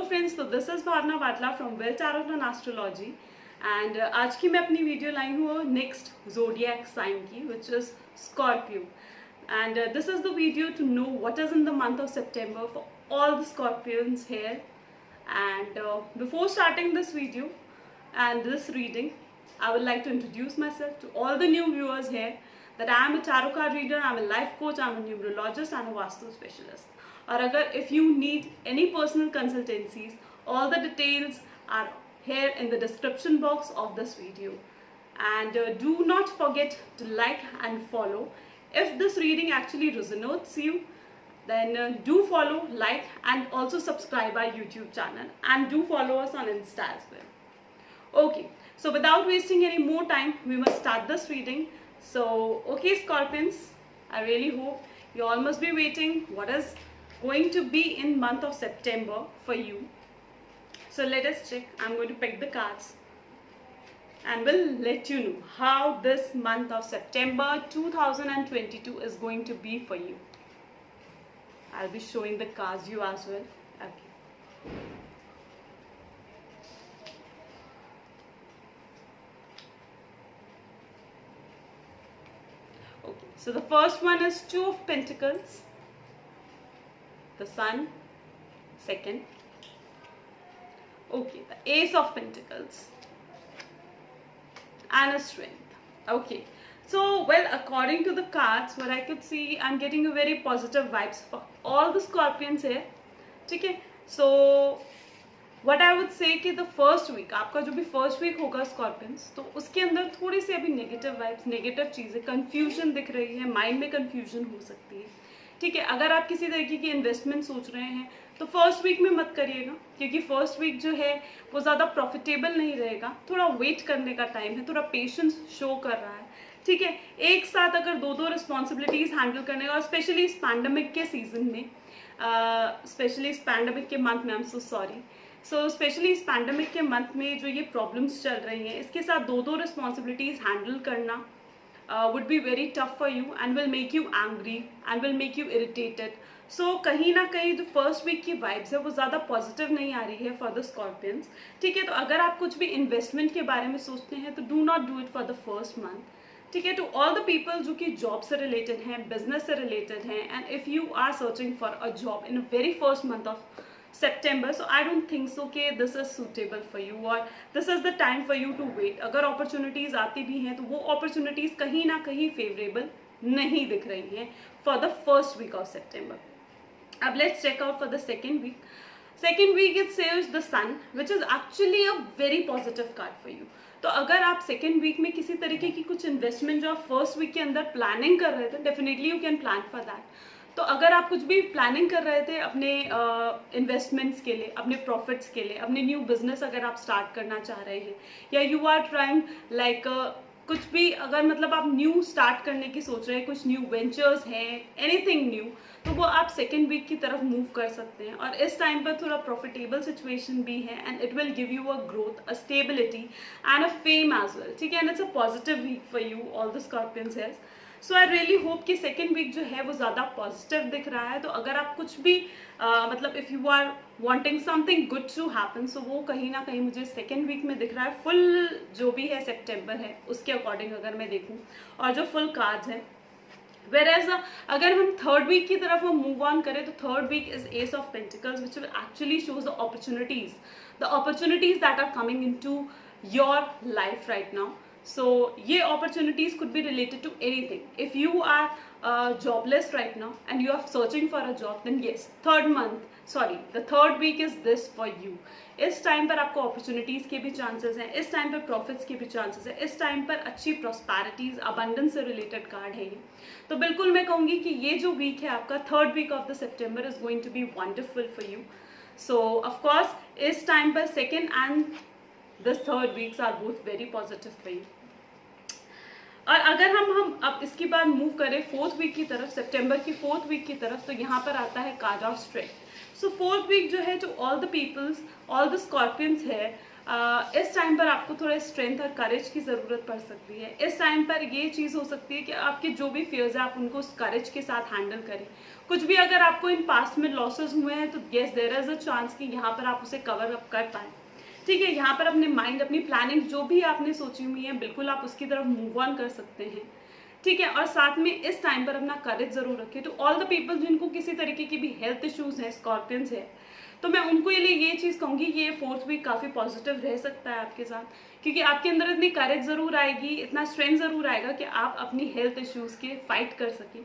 Friends, तो this is भावना वाटला from well tarot and astrology and आज की मैं अपनी वीडियो लाई हूँ नेक्स्ट जोडियक साइन की which is Scorpio and this is the video to know what is in the month of September for all the Scorpions here and before starting this video and this reading, I would like to introduce myself to all the new viewers here that I am a tarot card reader, I am a life coach, I am a numerologist and a Vastu specialist. Or agar if you need any personal consultancies, all the details are here in the description box of this video. And do not forget to like and follow. If this reading actually resonates you, then do follow, like and also subscribe our YouTube channel and do follow us on Insta as well. Okay, so without wasting any more time, we must start this reading. So, okay, Scorpions, I really hope you all must be waiting what is going to be in month of September for you. So let us check. I'm going to pick the cards and will let you know how this month of September 2022 is going to be for you. I'll be showing the cards you as well. Okay. Okay, so the first one is Two of Pentacles, the Sun, second. Okay, the Ace of Pentacles, and a Strength. Okay, so well, according to the cards, what I could see, I'm getting a very positive vibes for all the Scorpions here. Okay, so what I would say कि the first week, आपका जो भी first week होगा Scorpions, तो उसके अंदर थोड़ी सी अभी नेगेटिव वाइब्स, नेगेटिव चीज़ें, कंफ्यूजन दिख रही है, माइंड में कंफ्यूजन हो सकती है. ठीक है, अगर आप किसी तरीके की इन्वेस्टमेंट सोच रहे हैं तो फर्स्ट वीक में मत करिएगा, क्योंकि फर्स्ट वीक जो है वो ज़्यादा प्रॉफिटेबल नहीं रहेगा. थोड़ा वेट करने का टाइम है, थोड़ा पेशेंस शो कर रहा है. ठीक है, एक साथ अगर दो रिस्पॉन्सिबिलिटीज़ हैंडल करने का, और स्पेशली इस पैंडमिक के सीजन में, स्पेशली इस पैंडमिक के मंथ में, I am so sorry, so specially इस पैंडमिक के मंथ में जो ये प्रॉब्लम्स चल रही हैं, इसके साथ दो रिस्पॉन्सिबिलिटीज़ हैंडल करना would be very tough for you and will make you angry and will make you irritated. So कहीं ना कहीं जो फर्स्ट वीक की वाइब्स है वो ज़्यादा पॉजिटिव नहीं आ रही है फॉर द स्कॉर्पियंस. ठीक है, तो अगर आप कुछ भी इन्वेस्टमेंट के बारे में सोचते हैं तो do not do it for the first month. ठीक है, टू ऑल द पीपल जो कि जॉब से रिलेटेड हैं, बिजनेस से रिलेटेड हैं, and if you are searching for a job in a very first month of September, so I don't think so कि this is suitable for you or this is the time for you to wait. अगर opportunities आती भी हैं तो वो opportunities कहीं ना कहीं favorable नहीं दिख रही हैं for the first week of September. अब let's check out for the second week. Second week it says the Sun, which is actually a very positive card for you. तो अगर आप सेकेंड वीक में किसी तरीके की कुछ इन्वेस्टमेंट जो आप फर्स्ट वीक के अंदर प्लानिंग कर रहे थे, definitely you can plan for that. तो अगर आप कुछ भी प्लानिंग कर रहे थे अपने इन्वेस्टमेंट्स के लिए, अपने प्रॉफिट्स के लिए, अपने न्यू बिजनेस अगर आप स्टार्ट करना चाह रहे हैं, या यू आर ट्राइंग लाइक कुछ भी, अगर मतलब आप न्यू स्टार्ट करने की सोच रहे हैं, कुछ न्यू वेंचर्स हैं, एनीथिंग न्यू, तो वो आप सेकेंड वीक की तरफ मूव कर सकते हैं. और इस टाइम पर थोड़ा प्रॉफिटेबल सिचुएशन भी है and it will give you a growth, a stability and a fame as well. ठीक है, and it's a positive week for you all the Scorpions has. So I really hope कि second week जो है वो ज़्यादा positive दिख रहा है. तो अगर आप कुछ भी मतलब if you are wanting something good to happen, so वो कहीं ना कहीं मुझे सेकेंड वीक में दिख रहा है. फुल जो भी है सितंबर है उसके अकॉर्डिंग अगर मैं देखूं, और जो फुल कार्ड्स हैं, वेयर अगर हम थर्ड वीक की तरफ हम मूव ऑन करें तो third week is ace of pentacles which will actually shows the opportunities that are coming in to your life right now. So ये opportunities could be related to anything. If you are jobless right now and you are searching for a job, then yes, the third week is this for you. इस time पर आपको opportunities के भी chances हैं, इस time पर profits के भी chances हैं, इस टाइम पर अच्छी prosperities, abundance से related card है ये. तो बिल्कुल मैं कहूँगी कि ये जो week है आपका, third week of the September is going to be wonderful for you. So of course इस टाइम पर second and the third weeks are both very positive for you. और अगर हम अब इसके बाद मूव करें 4th वीक की तरफ, सितंबर की 4th वीक की तरफ, तो यहाँ पर आता है card of strength. So 4th week जो है, जो all the peoples, all the Scorpions है, इस टाइम पर आपको थोड़ा स्ट्रेंथ और करेज की ज़रूरत पड़ सकती है। इस टाइम पर ये चीज़ हो सकती है कि आपके जो भी फियर्स है आप उनको उस करेज के साथ हैंडल करें। कुछ भी अगर आपको इन पास्ट में लॉसेस हुए हैं तो yes there is a chance कि यहाँ पर आप उसे कवर अप कर पाएँ। ठीक है, यहाँ पर अपने माइंड, अपनी प्लानिंग जो भी आपने सोची हुई है, बिल्कुल आप उसकी तरफ मूव ऑन कर सकते हैं। ठीक है, और साथ में इस टाइम पर अपना करेज जरूर रखें। तो ऑल द पीपल जिनको किसी तरीके की भी हेल्थ इश्यूज हैं, स्कॉर्पियंस है, तो मैं उनको लिए ये चीज़ कहूँगी कि ये 4th वीक काफ़ी पॉजिटिव रह सकता है आपके साथ, क्योंकि आपके अंदर इतनी करेज ज़रूर आएगी, इतना स्ट्रेंथ ज़रूर आएगा कि आप अपनी हेल्थ इश्यूज़ के फाइट कर सकें।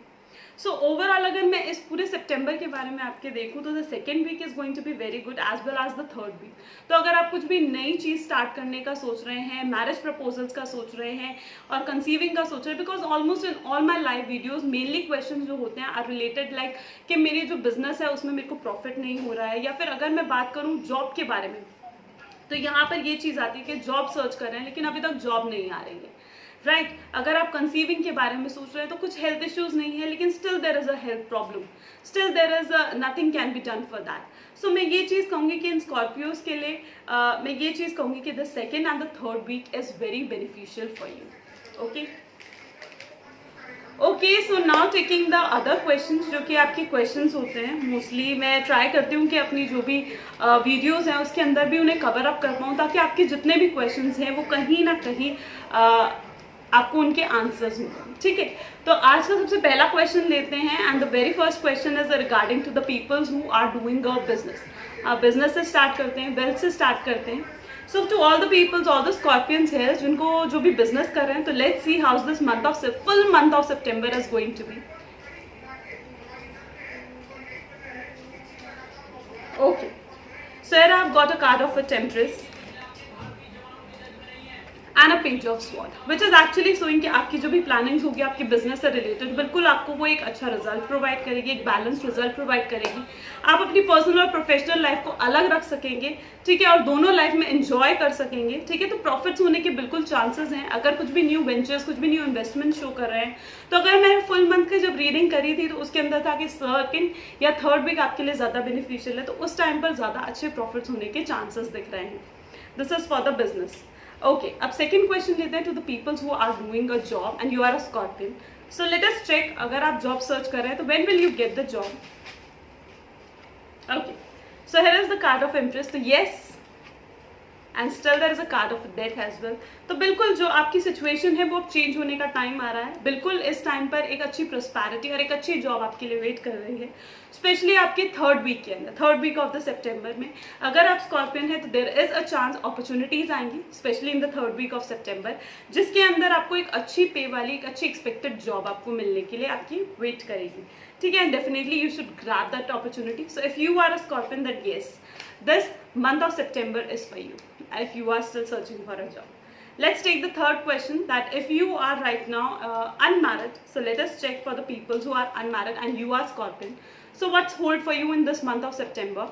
सो ओवरऑल अगर मैं इस पूरे सितंबर के बारे में आपके देखूँ तो the second week is going to be very good as well as the 3rd week. तो अगर आप कुछ भी नई चीज़ स्टार्ट करने का सोच रहे हैं, मैरिज प्रपोजल्स का सोच रहे हैं और कंसीविंग का सोच रहे हैं, because almost in all my live videos mainly question जो होते हैं आर रिलेटेड लाइक कि मेरी जो बिजनेस है उसमें मेरे को प्रॉफिट नहीं हो रहा है, या फिर अगर मैं बात करूँ जॉब के बारे में, तो यहाँ पर ये चीज़ आती है कि जॉब सर्च कर रहे हैं लेकिन अभी तक जॉब नहीं आ रही है, राइट। अगर आप कंसीविंग के बारे में सोच रहे हैं तो कुछ हेल्थ इश्यूज नहीं है लेकिन still there is a health problem, still there is nothing can be done for that. So मैं ये चीज़ कहूँगी कि इन स्कॉर्पियोज के लिए मैं ये चीज़ कहूँगी कि the second and the 3rd week is very beneficial for you. Okay, so now taking the other questions, जो कि आपके क्वेश्चंस होते हैं। मोस्टली मैं ट्राई करती हूँ कि अपनी जो भी वीडियोस हैं उसके अंदर भी उन्हें कवर अप कर पाऊँ, ताकि आपके जितने भी क्वेश्चंस हैं वो कहीं ना कहीं आपको उनके आंसर्स हों। ठीक है, तो आज का सबसे पहला क्वेश्चन लेते हैं and the very first question is regarding to the peoples who are doing a business. Business से स्टार्ट करते हैं, वेल्थ से स्टार्ट करते हैं। So to all the peoples, all the Scorpions है जिनको जो भी बिजनेस कर रहे हैं, तो let's see how this month of full month of September is going to be. Okay, so here I've got a card of a Temperance and a page of sword, which is actually showing कि आपकी जो भी plannings होगी आपके business से related, बिल्कुल आपको वो एक अच्छा रिजल्ट प्रोवाइड करेगी, एक बैलेंस रिजल्ट प्रोवाइड करेगी। आप अपनी पर्सनल और प्रोफेशनल लाइफ को अलग रख सकेंगे, ठीक है, और दोनों लाइफ में एंजॉय कर सकेंगे। ठीक है, तो प्रॉफिट्स होने के बिल्कुल चांसेस हैं अगर कुछ भी न्यू वेंचर्स, कुछ भी न्यू इन्वेस्टमेंट शो कर रहे हैं। तो अगर मैं फुल मंथ की जब रीडिंग करी थी तो उसके अंदर था कि 2nd या 3rd वीक आपके लिए ज़्यादा बेनिफिशियल है, तो उस टाइम पर ज़्यादा अच्छे प्रॉफिट्स होने के चांसेस दिख रहे हैं। This is for the business. Okay, अब सेकंड क्वेश्चन लेते हैं to the peoples who are doing a job and you are a scorpion. So let us check, अगर आप जॉब सर्च कर रहे हैं तो when will you get the job. Okay, so here is the card of empress. तो yes, and still there is a card of death as well. तो बिल्कुल जो आपकी सिचुएशन है वो अब चेंज होने का टाइम आ रहा है। बिल्कुल इस टाइम पर एक अच्छी प्रोस्पैरिटी और एक अच्छी जॉब आपके लिए वेट कर रही है, स्पेशली आपके 3rd वीक के अंदर, 3rd week of the September में। अगर आप स्कॉर्पियन है तो there is a chance opportunities आएंगी, specially in the 3rd week of September, जिसके अंदर आपको एक अच्छी पे वाली, एक अच्छी एक्सपेक्टेड जॉब आपको मिलने के लिए आपकी वेट करेगी। ठीक है, and definitely you should grab that opportunity. So if you are a Scorpion, that yes, this month of September is for you if you are still searching for a job. Let's take the third question, that if you are right now unmarried, so let us check for the people who are unmarried and you are Scorpion. So what's hold for you in this month of September?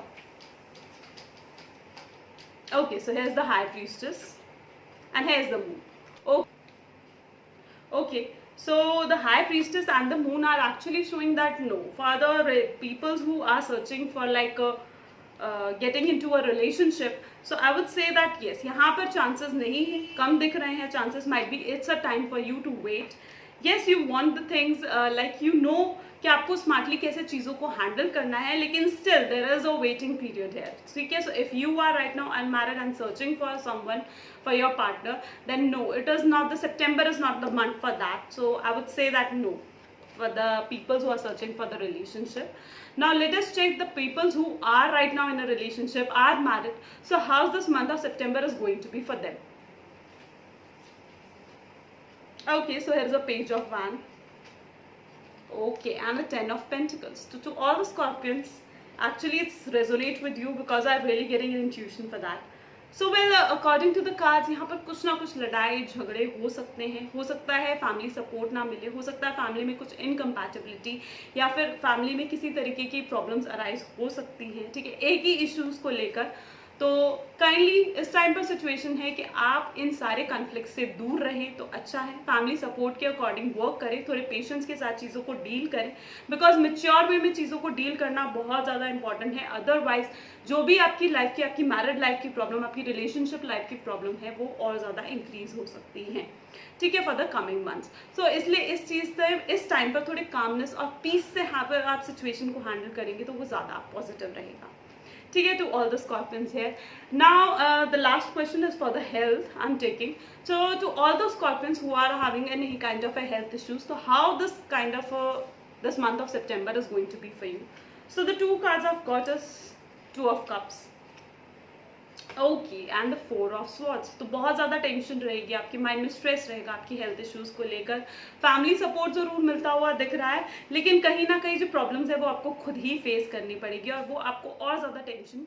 Okay, so here's the High Priestess and here's the Moon. Okay, so the High Priestess and the Moon are actually showing that no, for the people who are searching for like a getting into a relationship, so I would say that yes, यहाँ पर chances नहीं है, कम दिख रहे हैं chances, might be it's a time for you to wait. Yes, you want the things like you know कि आपको smartly कैसे चीज़ों को हैंडल करना है, लेकिन still there is a waiting period है। ठीक है, so if you are right now unmarried and searching for someone for your partner, then no, it is not the September is not the month for that. So I would say that no, for the people who are searching for the relationship. Now let us check the people who are right now in a relationship, are married. So how's this month of September is going to be for them? Okay, so here's a Page of Wands. Okay, and a 10 of Pentacles. So to all the Scorpions, actually it's resonate with you because I'm really getting an intuition for that. So well according to the cards, यहाँ पर कुछ ना कुछ लड़ाई झगड़े हो सकते हैं, हो सकता है फैमिली सपोर्ट ना मिले, हो सकता है फैमिली में कुछ इनकम्पैटिबिलिटी या फिर फैमिली में किसी तरीके की प्रॉब्लम्स अराइज हो सकती हैं। ठीक है, एक ही इश्यूज़ को लेकर। तो काइंडली इस टाइम पर सिचुएशन है कि आप इन सारे कॉन्फ्लिक्ट से दूर रहें तो अच्छा है। फैमिली सपोर्ट के अकॉर्डिंग वर्क करें, थोड़े पेशेंस के साथ चीज़ों को डील करें, बिकॉज मेच्योर वे में चीज़ों को डील करना बहुत ज़्यादा इंपॉर्टेंट है। अदरवाइज जो भी आपकी लाइफ की, आपकी मैरिड लाइफ की प्रॉब्लम, आपकी रिलेशनशिप लाइफ की प्रॉब्लम है, वो और ज़्यादा इंक्रीज हो सकती है, ठीक है, फॉर द कमिंग मंथ्स। सो इसलिए इस चीज़ से इस टाइम पर थोड़े कामनेस और पीस से आप सिचुएशन को हैंडल करेंगे तो वो ज़्यादा पॉजिटिव रहेगा, ठीक है। To all the Scorpions here, now the last question is for the health I am taking. So to all those scorpions who are having any kind of a health issues, so how this month of September is going to be for you. So the two cards I've got is Two of Cups, okay, and the Four of Swords. तो बहुत ज़्यादा tension रहेगी, आपके mind में stress रहेगा आपकी health issues को लेकर। फैमिली सपोर्ट जरूर मिलता हुआ दिख रहा है, लेकिन कहीं ना कहीं जो प्रॉब्लम्स है वो आपको खुद ही फेस करनी पड़ेगी और वो आपको और ज़्यादा टेंशन